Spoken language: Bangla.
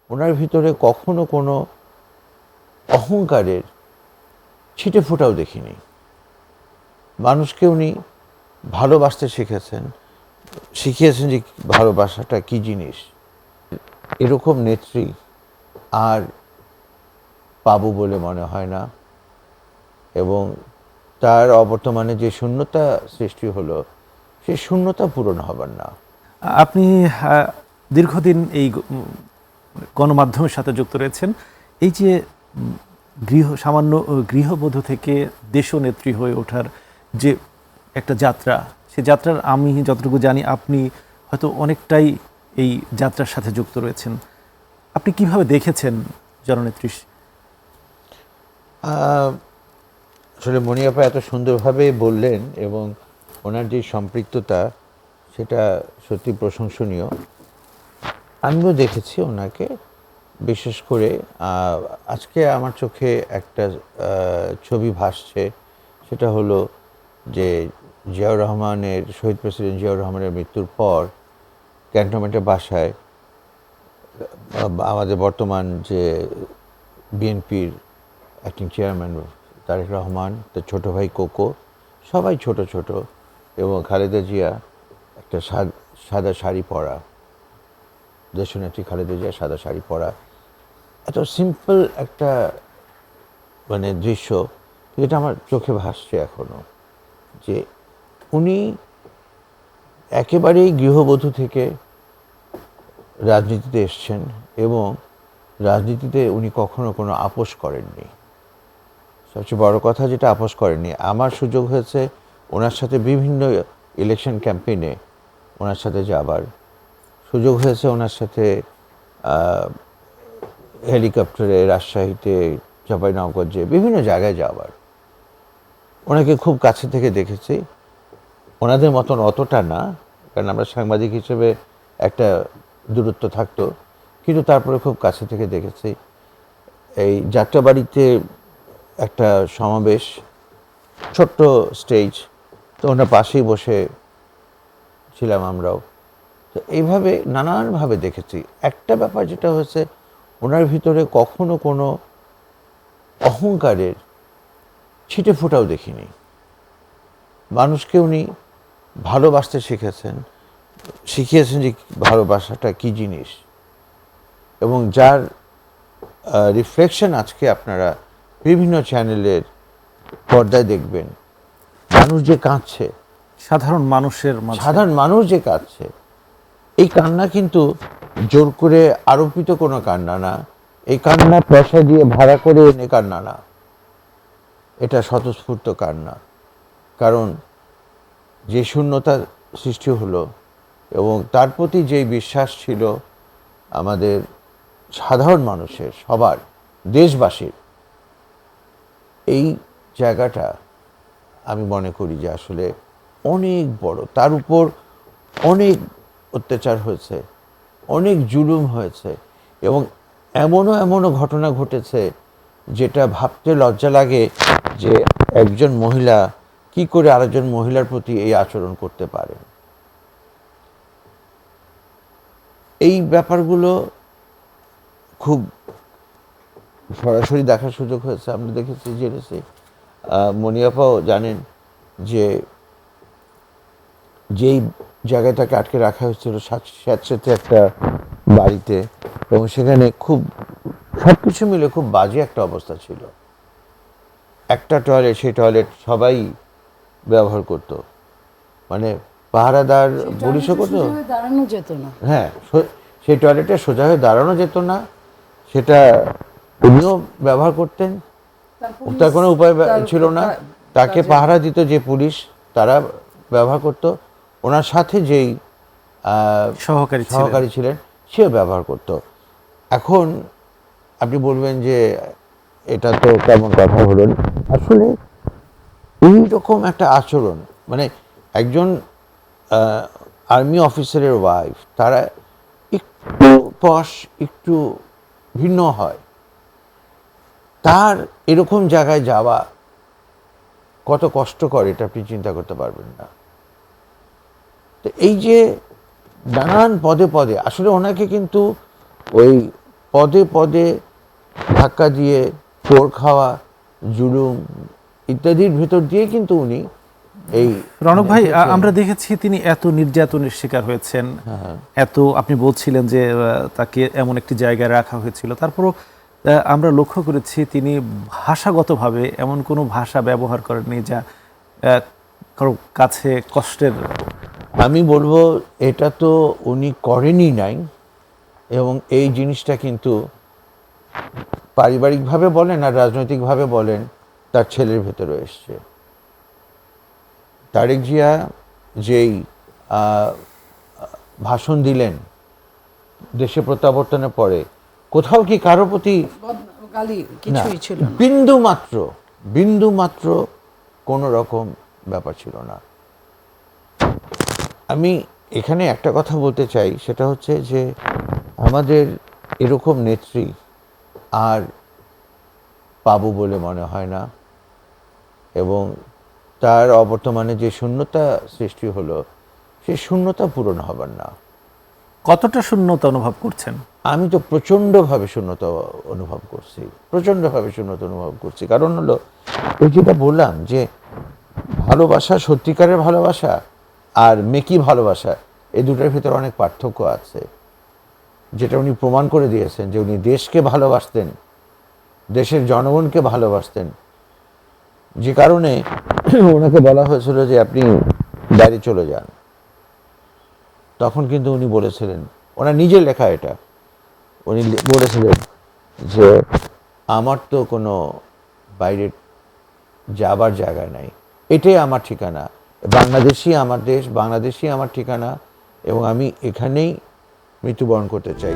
ওনার ভিতরে কখনো কোনো অহংকারের ছিটে ফোঁটাও দেখিনি। মানুষকে উনি ভালোবাসতে শিখিয়েছেন যে ভালোবাসাটা কি জিনিস। এরকম নেত্রী আর পাবো বলে মনে হয় না। এবং তার অবর্তমানে যে শূন্যতা সৃষ্টি হলো, সেই শূন্যতা পূরণ হবার না। আপনি দীর্ঘদিন এই গণমাধ্যমের সাথে যুক্ত রয়েছেন। এই যে সামান্য গৃহবধূ থেকে দেশনেত্রী হয়ে ওঠার যে একটা যাত্রা, সে যাত্রার আমি যতটুকু জানি আপনি হয়তো অনেকটাই এই যাত্রার সাথে যুক্ত রয়েছেন। আপনি কিভাবে দেখেছেন জননেত্রী? আসলে মণিয়াপা এত সুন্দরভাবে বললেন এবং ওনার যে সম্পৃক্ততা, সেটা সত্যি প্রশংসনীয়। আমিও দেখেছি ওনাকে। বিশেষ করে আজকে আমার চোখে একটা ছবি ভাসছে। সেটা হলো যে জিয়াউর রহমানের, শহীদ প্রেসিডেন্ট জিয়াউর রহমানের মৃত্যুর পর ক্যান্টনমেন্টের বাসায় আমাদের বর্তমান যে বিএনপির অ্যাক্টিং চেয়ারম্যান তারেক রহমান, তার ছোটো ভাই কোকো, সবাই ছোট ছোট, এবং খালেদা জিয়া একটা সাদা শাড়ি পরা, দেশনেত্রী খালেদা জিয়া সাদা শাড়ি পরা, এত সিম্পল একটা মানে দৃশ্য, যেটা আমার চোখে ভাসছে এখনো। যে উনি একেবারেই গৃহবধূ থেকে রাজনীতিতে এসছেন এবং রাজনীতিতে উনি কখনো কোনো আপোষ করেননি। সবচেয়ে বড় কথা যেটা আপোষ করেননি, আমার সুযোগ হয়েছে ওনার সাথে বিভিন্ন ইলেকশন ক্যাম্পেইনে ওনার সাথে যাবার সুযোগ হয়েছে, ওনার সাথে হেলিকপ্টারে রাজশাহীতে, চাঁপাইনবাবগঞ্জে বিভিন্ন জায়গায় যাওয়ার। ওনাকে খুব কাছে থেকে দেখেছি। ওনাদের মতন অতটা না, কারণ আমরা সাংবাদিক হিসেবে একটা দূরত্ব থাকতো, কিন্তু তারপরে খুব কাছে থেকে দেখেছি। এই যাত্রাবাড়িতে একটা সমাবেশ, ছোট্ট স্টেজ, তো ওনার পাশেই বসে ছিলাম আমরাও। তো এইভাবে নানানভাবে দেখেছি। একটা ব্যাপার যেটা হয়েছে, ওনার ভিতরে কখনো কোনো অহংকারের ছিটে ফোঁটাও দেখিনি। মানুষকে উনি ভালোবাসতে শিখিয়েছেন যে ভালোবাসাটা কি জিনিস। এবং যার রিফ্লেকশন আজকে আপনারা বিভিন্ন চ্যানেলের পর্দায় দেখবেন। মানুষ যে কাঁদছে, সাধারণ মানুষ যে কাঁদছে, এই কান্না কিন্তু জোর করে আরোপিত কোনো কান্না না। এই কান্না পয়সা দিয়ে ভাড়া করে এনে কান্না না, এটা স্বতঃস্ফূর্ত কান্না। কারণ যে শূন্যতা সৃষ্টি হলো এবং তার প্রতি যেই বিশ্বাস ছিল আমাদের সাধারণ মানুষের, সবার, দেশবাসীর, এই জায়গাটা আমি মনে করি যে আসলে অনেক বড়। তার উপর অনেক অত্যাচার হয়েছে, অনেক জুলুম হয়েছে, এবং এমনও ঘটনা ঘটেছে যেটা ভাবতে লজ্জা লাগে যে একজন মহিলা কি করে আরেকজন মহিলার প্রতি এই আচরণ করতে পারে। এই ব্যাপারগুলো খুব সরাসরি দেখার সুযোগ হয়েছে, আমরা দেখেছি, জেনেছি। মণিয়াপাও জানেন যে যেই জায়গায় তাকে আটকে রাখা হয়েছিল স্যাঁতস্যাঁতে একটা বাড়িতে, এবং সেখানে খুব সব কিছু মিলে খুব বাজে একটা অবস্থা ছিল। একটা টয়লেট, সেই টয়লেট সবাই ব্যবহার করত, মানে পাহারাদার পুলিশও করতো, দাঁড়ানো যেত না। হ্যাঁ, সেই টয়লেটে সোজা হয়ে দাঁড়ানো যেত না, সেটা উনিও ব্যবহার করতেন, তার কোনো উপায় ছিল না। তাকে পাহারা দিত যে পুলিশ, তারা ব্যবহার করত। ওনার সাথে যেই সহকারী ছিলেন, সেও ব্যবহার করত। এখন আপনি বলবেন যে এটা তো কেমন কথা হলো। আসলে এইরকম একটা আচরণ, মানে একজন আর্মি অফিসারের ওয়াইফ, তারা একটু পশ, একটু ভিন্ন হয়, তার এরকম জায়গায় যাওয়া কত কষ্টকর, এটা আপনি চিন্তা করতে পারবেন না। তো এই যে নানান পদে পদে, আসলে ওনাকে কিন্তু ওই পদে পদে ধাক্কা দিয়ে, চোর খাওয়া, জুলুম ইত্যাদির ভেতর দিয়ে কিন্তু উনি এই রনক ভাই, আমরা দেখেছি তিনি এত নির্যাতনের শিকার হয়েছেন, এত আপনি বলছিলেন যে তাকে এমন একটি জায়গায় রাখা হয়েছিল, তারপরও আমরা লক্ষ্য করেছি তিনি ভাষাগতভাবে এমন কোনো ভাষা ব্যবহার করেননি যা কারো কাছে কষ্টের। আমি বলবো এটা তো উনি করেনই নাই, এবং এই জিনিসটা কিন্তু পারিবারিকভাবে বলেন আর রাজনৈতিকভাবে বলেন তার ছেলের ভেতরে এসছে। তারেক জিয়া যেই ভাষণ দিলেন দেশে প্রত্যাবর্তনের পরে, কোথাও কি কারো প্রতি গালি কিছুই ছিল না। বিন্দু মাত্র কোনো রকম ব্যাপার ছিল না। আমি এখানে একটা কথা বলতে চাই, সেটা হচ্ছে যে আমাদের এরকম নেত্রী আর পাবো বলে মনে হয় না, এবং তার অবর্তমানে যে শূন্যতা সৃষ্টি হলো, সেই শূন্যতা পূরণ হবার না। কতটা শূন্যতা অনুভব করছেন? আমি তো প্রচণ্ডভাবে শূন্যতা অনুভব করছি, কারণ হলো ওই যেটা বললাম যে ভালোবাসা, সত্যিকারের ভালোবাসা আর মেকি ভালোবাসা, এই দুটোর ভিতরে অনেক পার্থক্য আছে, যেটা উনি প্রমাণ করে দিয়েছেন যে উনি দেশকে ভালোবাসতেন, দেশের জনগণকে ভালোবাসতেন, যে কারণে ওনাকে বলা হয়েছিল যে আপনি বাইরে চলে যান। তখন কিন্তু উনি বলেছিলেন, ওনার নিজের লেখা এটা, উনি বলেছিলেন যে আমার তো কোনো বাইরে যাবার জায়গা নাই, এটাই আমার ঠিকানা, বাংলাদেশই আমার দেশ, বাংলাদেশই আমার ঠিকানা, এবং আমি এখানেই মৃত্যুবরণ করতে চাই।